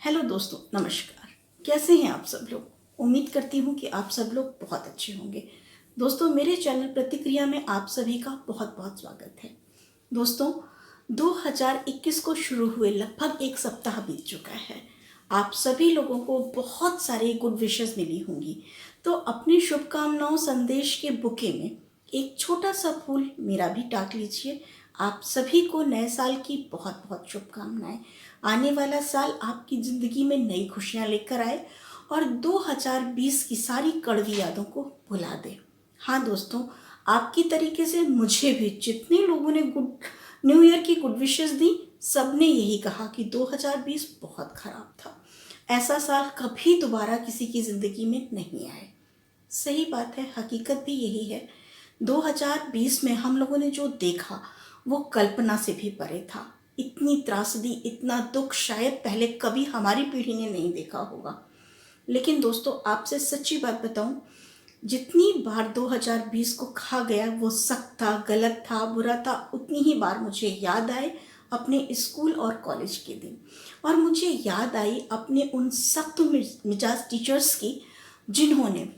Hello दोस्तों, नमस्कार। कैसे हैं आप सब लोग? उम्मीद करती हूँ कि आप सब लोग बहुत अच्छे होंगे। दोस्तों, मेरे चैनल प्रतिक्रिया में आप सभी का बहुत बहुत स्वागत है। दोस्तों, 2021 को शुरू हुए लगभग एक सप्ताह बीत चुका है। आप सभी लोगों को बहुत सारी गुड विशेस मिली होंगी, तो अपनी शुभकामनाओं संदेश के बुके में एक छोटा सा फूल मेरा भी टाक लीजिए। आप सभी को नए साल की बहुत बहुत शुभकामनाएं। आने वाला साल आपकी ज़िंदगी में नई खुशियां लेकर आए और 2020 की सारी कड़वी यादों को भुला दे। हाँ दोस्तों, आपकी तरीके से मुझे भी जितने लोगों ने गुड न्यू ईयर की गुड विशेस दी, सबने यही कहा कि 2020 बहुत ख़राब था। ऐसा साल कभी दोबारा किसी की ज़िंदगी में नहीं आए। सही बात है, हकीकत भी यही है। 2020 में हम लोगों ने जो देखा वो कल्पना से भी परे था। इतनी त्रासदी, इतना दुख शायद पहले कभी हमारी पीढ़ी ने नहीं देखा होगा। लेकिन दोस्तों, आपसे सच्ची बात बताऊं, जितनी बार 2020 को खा गया वो सख्त था, गलत था, बुरा था, उतनी ही बार मुझे याद आए अपने स्कूल और कॉलेज के दिन। और मुझे याद आई अपने उन सख्त मिजाज टीचर्स की, जिन्होंने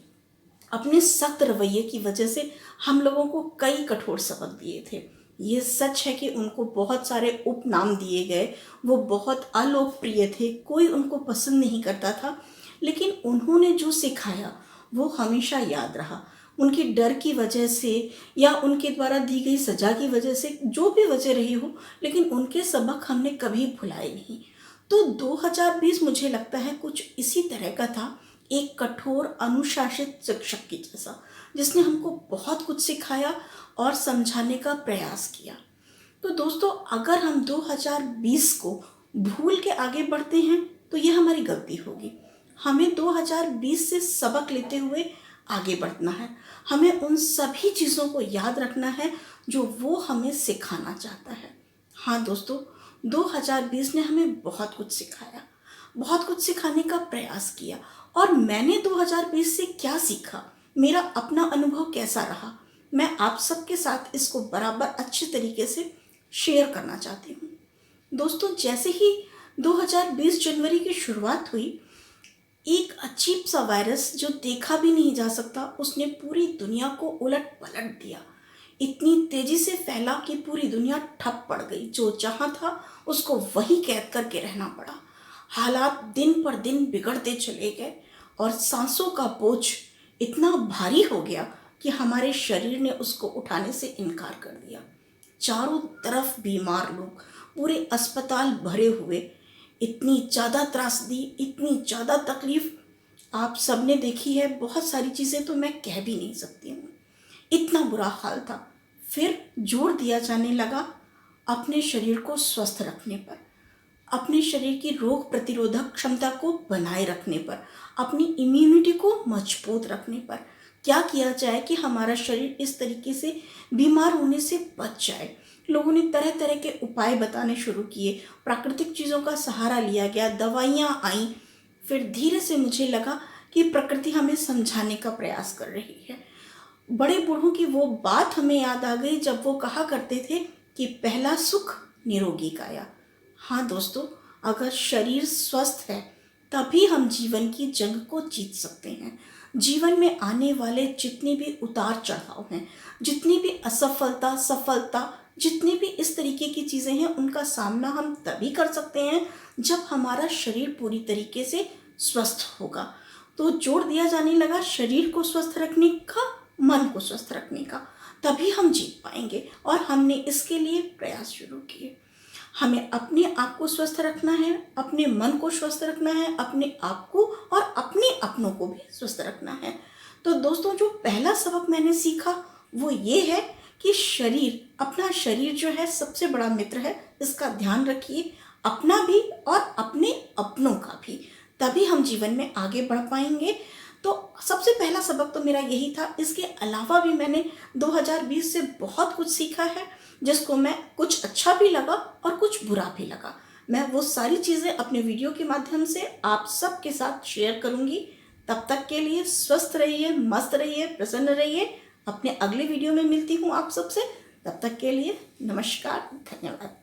अपने सख्त रवैये की वजह से हम लोगों को कई कठोर सबक दिए थे। ये सच है कि उनको बहुत सारे उपनाम दिए गए, वो बहुत अलोकप्रिय थे, कोई उनको पसंद नहीं करता था, लेकिन उन्होंने जो सिखाया वो हमेशा याद रहा। उनकी डर की वजह से या उनके द्वारा दी गई सज़ा की वजह से, जो भी वजह रही हो, लेकिन उनके सबक हमने कभी भुलाए नहीं। तो 2020 मुझे लगता है कुछ इसी तरह का था, एक कठोर अनुशासित शिक्षक की जैसा, जिसने हमको बहुत कुछ सिखाया और समझाने का प्रयास किया। तो दोस्तों, अगर हम 2020 को भूल के आगे बढ़ते हैं तो ये हमारी गलती होगी। हमें 2020 से सबक लेते हुए आगे बढ़ना है। हमें उन सभी चीज़ों को याद रखना है जो वो हमें सिखाना चाहता है। हाँ दोस्तों, 2020 ने हमें बहुत कुछ सिखाया, बहुत कुछ सिखाने का प्रयास किया। और मैंने 2020 से क्या सीखा, मेरा अपना अनुभव कैसा रहा, मैं आप सबके साथ इसको बराबर अच्छे तरीके से शेयर करना चाहती हूँ। दोस्तों, जैसे ही 2020 जनवरी की शुरुआत हुई, एक अजीब सा वायरस जो देखा भी नहीं जा सकता, उसने पूरी दुनिया को उलट पलट दिया। इतनी तेजी से फैला कि पूरी दुनिया ठप पड़ गई। जो जहाँ था उसको वहीं कैद करके रहना पड़ा। हालात दिन पर दिन बिगड़ते चले गए और सांसों का बोझ इतना भारी हो गया कि हमारे शरीर ने उसको उठाने से इनकार कर दिया। चारों तरफ बीमार लोग, पूरे अस्पताल भरे हुए, इतनी ज़्यादा त्रासदी, इतनी ज़्यादा तकलीफ आप सबने देखी है। बहुत सारी चीज़ें तो मैं कह भी नहीं सकती हूँ, इतना बुरा हाल था। फिर जोर दिया जाने लगा अपने शरीर को स्वस्थ रखने पर, अपने शरीर की रोग प्रतिरोधक क्षमता को बनाए रखने पर, अपनी इम्यूनिटी को मजबूत रखने पर। क्या किया जाए कि हमारा शरीर इस तरीके से बीमार होने से बच जाए। लोगों ने तरह तरह के उपाय बताने शुरू किए, प्राकृतिक चीज़ों का सहारा लिया गया, दवाइयाँ आईं। फिर धीरे से मुझे लगा कि प्रकृति हमें समझाने का प्रयास कर रही है। बड़े बूढ़ों की वो बात हमें याद आ गई जब वो कहा करते थे कि पहला सुख निरोगी काया। हाँ दोस्तों, अगर शरीर स्वस्थ है तभी हम जीवन की जंग को जीत सकते हैं। जीवन में आने वाले जितने भी उतार चढ़ाव हैं, जितनी भी असफलता, सफलता, जितनी भी इस तरीके की चीज़ें हैं, उनका सामना हम तभी कर सकते हैं जब हमारा शरीर पूरी तरीके से स्वस्थ होगा। तो जोर दिया जाने लगा शरीर को स्वस्थ रखने का, मन को स्वस्थ रखने का, तभी हम जीत पाएंगे। और हमने इसके लिए प्रयास शुरू किए। हमें अपने आप को स्वस्थ रखना है, अपने मन को स्वस्थ रखना है, अपने आप को और अपने अपनों को भी स्वस्थ रखना है। तो दोस्तों, जो पहला सबक मैंने सीखा वो ये है कि शरीर, अपना शरीर जो है सबसे बड़ा मित्र है। इसका ध्यान रखिए, अपना भी और अपने अपनों का भी, तभी हम जीवन में आगे बढ़ पाएंगे। तो सबसे पहला सबक तो मेरा यही था। इसके अलावा भी मैंने 2020 से बहुत कुछ सीखा है, जिसको मैं, कुछ अच्छा भी लगा और कुछ बुरा भी लगा। मैं वो सारी चीज़ें अपने वीडियो के माध्यम से आप सबके साथ शेयर करूँगी। तब तक के लिए स्वस्थ रहिए, मस्त रहिए, प्रसन्न रहिए। अपने अगले वीडियो में मिलती हूँ आप सबसे। तब तक के लिए नमस्कार, धन्यवाद।